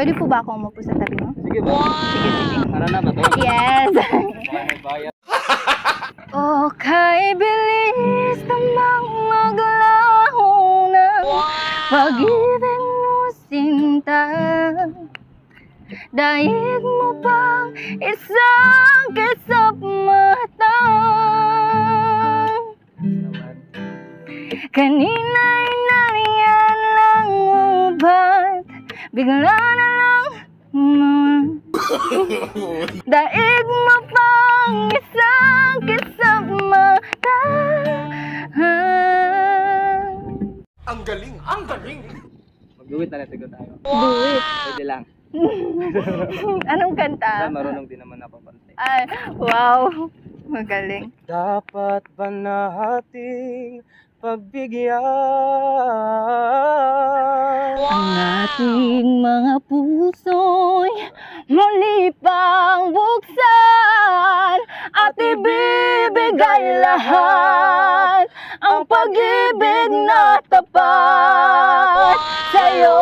Pwede po ba akong umupo sa tabi mo? Sige ba? Sige, sige. Para na ba to? Yes! Bayad. O kay bilis namang maglaho na pag-ibig mo sinta. Daig mo pang isang kisap mata. Kanina'y nariyan lang ubat, bigla na lang daig mo pang isang kisap mata. Ang galing! Ang galing! Mag-duwit na natin tayo. Buwit. Pwede lang. Anong kanta? Marunong din naman ako pantay. Ay, wow. Magaling. Dapat ba nating pagbigyan Ang ating mga puso'y muli pang buksan at ibibigay lahat ang pag-ibig na tapat sa'yo.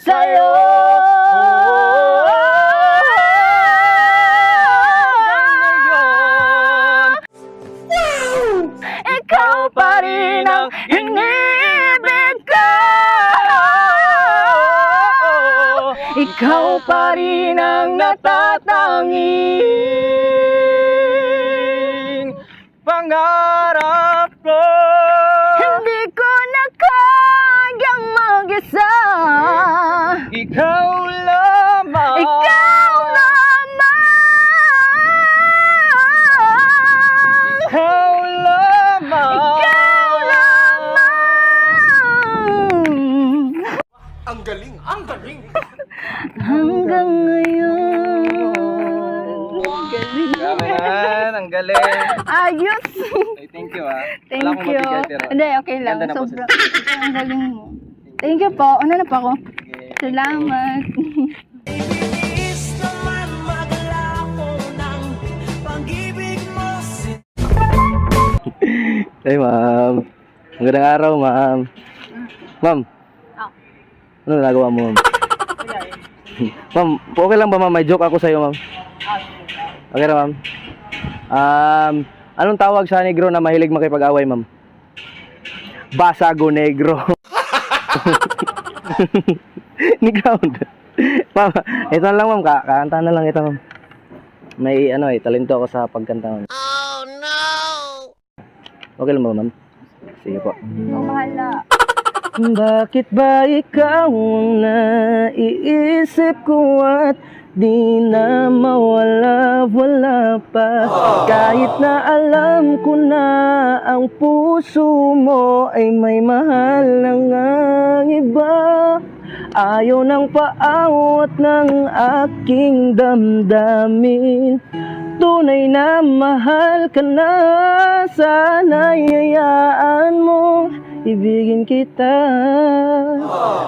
Sa'yo. Ikaw pa rin ang iniibig ko. Ikaw pa rin ang natatanging pangarap ko. hindi ko na kayang mag-isa. Ikaw lamang. Ikaw lamang. Ikaw lamang. Ikaw lamang. Ang galing! Ang galing! Hanggang ngayon. Galing. Grabe yan, ang galing. Ayos. Ay, thank you ah. Thank Wala akong you. mabigay pero. Hindi, okay lang. Ganda na po Sobra. Ang galing mo. Thank you po. Una na po ako. Sige. Salamat. Hey ma'am. Magandang araw ma'am. Ma'am. Ano nagawa mo ma'am? Ma'am, okay lang ba ma'am? May joke ako sa'yo ma'am. Okay na ma'am. Anong tawag sa negro na mahilig makipag-away ma'am? Basago negro. Ni ground. Ma'am, ito lang ma'am, kakanta na lang ito ma'am. May talento ako sa pagkanta ma'am. Oh no! Okay lang ba ma'am? Sige po. Ang bahala. Bakit ba ikaw ang naiisip ko at di na mawala-wala pa? Kahit na alam ko na ang puso mo ay may mahal na ngang iba. Ayaw ng paawat ng aking damdamin. Tunay na mahal ka na, sana'y hayaan mo ibigin kita.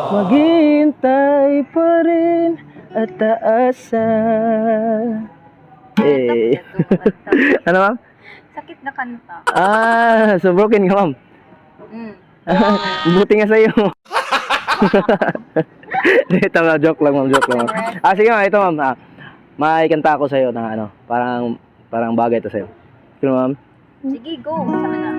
Maghihintay pa rin at taasa. Eh. Ano ma'am? Sakit na kanta. So broken ka ma'am. Buti nga sa'yo. Ito na, joke lang ma'am, joke lang ma'am. Sige ma'am, ito ma'am. May kanta ako sa'yo na parang bagay ito sa'yo. Sige ma'am. Sige, go. Sama na.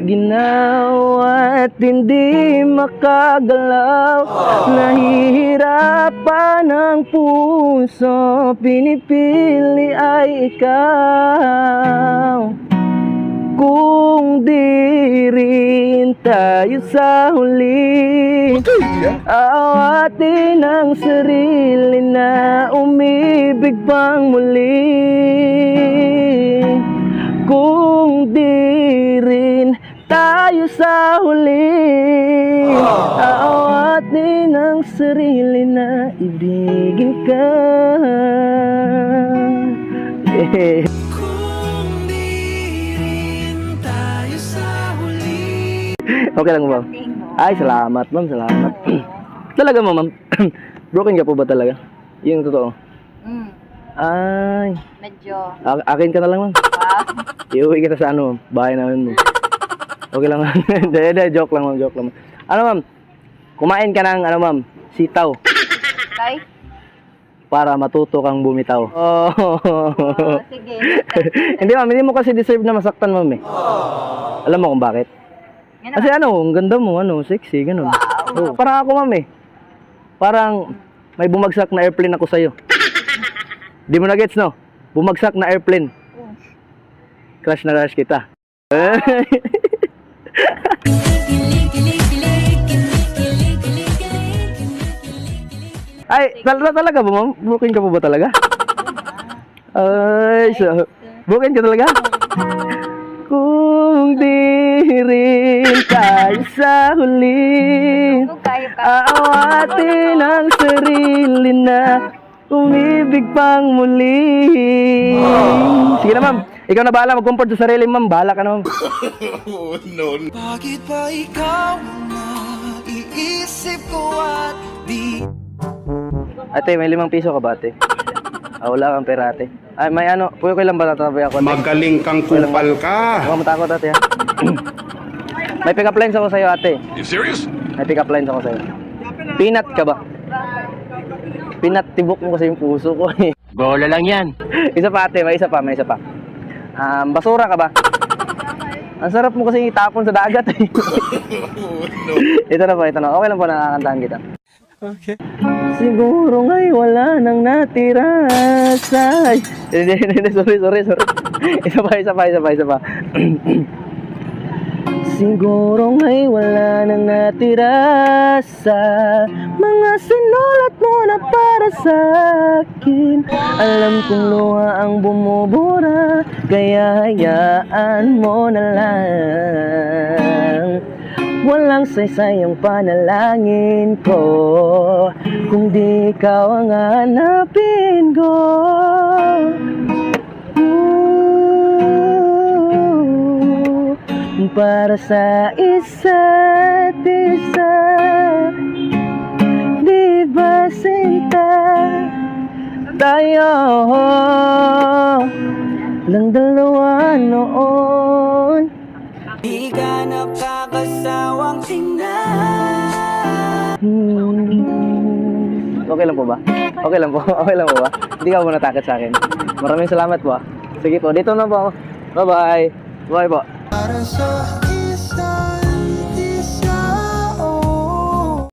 Ginaw at hindi makagalaw. Nahihirapan ang puso, pinipili ay ikaw. Kung di rin tayo sa huli, awatin ang sarili na umibig pang muli. Kung di rin tayo sa huli, aawatin ang sarili na ibigin ka. Kung di rin tayo sa huli. Okay lang ba? Ay, salamat ma'am, salamat. Talaga ma'am. Broken ka po ba talaga? Yung totoo. Ay, Medyo, akin ka na lang, ma'am. wow. Iuwi kita sa ano, ma'am, bahay namin mo. Okay lang, ma'am. Hindi, joke lang, ma'am, joke lang. Ano, ma'am? Kumain ka ng, ano, ma'am, sitaw. Kay? Para matuto kang bumitaw. Oh. Sige. Hindi, ma'am, hindi mo kasi deserve na masaktan, ma'am, eh. Alam mo kung bakit? Kasi ano, ang ganda mo, ano, sexy, ganun. Oh, parang ako, ma'am, eh. Parang may bumagsak na airplane ako sa'yo. Di mo na gets, no? Bumagsak na airplane. Crash na crash kita. Ay, talaga ba, ma'am? Booking ka po ba talaga? Ay, so, booking ka talaga? Kung di rin tayo sa huli, Kung kayo ka. aawatin ang sarili na umibig pang muli. Sige na, ma'am. Ikaw na bahala mag-comfort sa sarili, ma'am. Bahala ka na, ma'am. Bakit ba ikaw na iisip ko at di Ate, may 5 piso ka ba, ate? Wala kang pera, ate. Ay, may ano, puyo ko lang ba tatabi ako? Ate? Magaling kang kupal ka. Huwag matakot, ate, ha? May pick-up lines ako sa'yo, ate. You serious? May pick-up lines ako sa'yo. Peanut ka ba? Peanut, tibok mo kasi yung puso ko, eh. Bola lang yan. Isa pa, ate. May isa pa. Basura ka ba? Ang sarap mo kasi itapon sa dagat, eh. Ito na po, ito na. Okay lang po, nakakantahan kita. Okay. Siguro ngay wala nang natira sa... Hindi, sorry. Isa pa. Siguro ngay wala nang natira sa mga sinulat mo na para sa akin. Alam kong luha ang bumubura, kaya hayaan mo na lang. Walang saysay ang panalangin ko kung di ikaw ang hanapin ko. Para sa isa't isa, di ba sinta tayo lang dalawa noon. Di ka nakakasawang tingnan. Okay lang po ba? Okay lang po ba? Hindi ka po natakot sa akin. Maraming salamat po. Sige po, dito na po ako. Bye-bye. Bye po. Para sa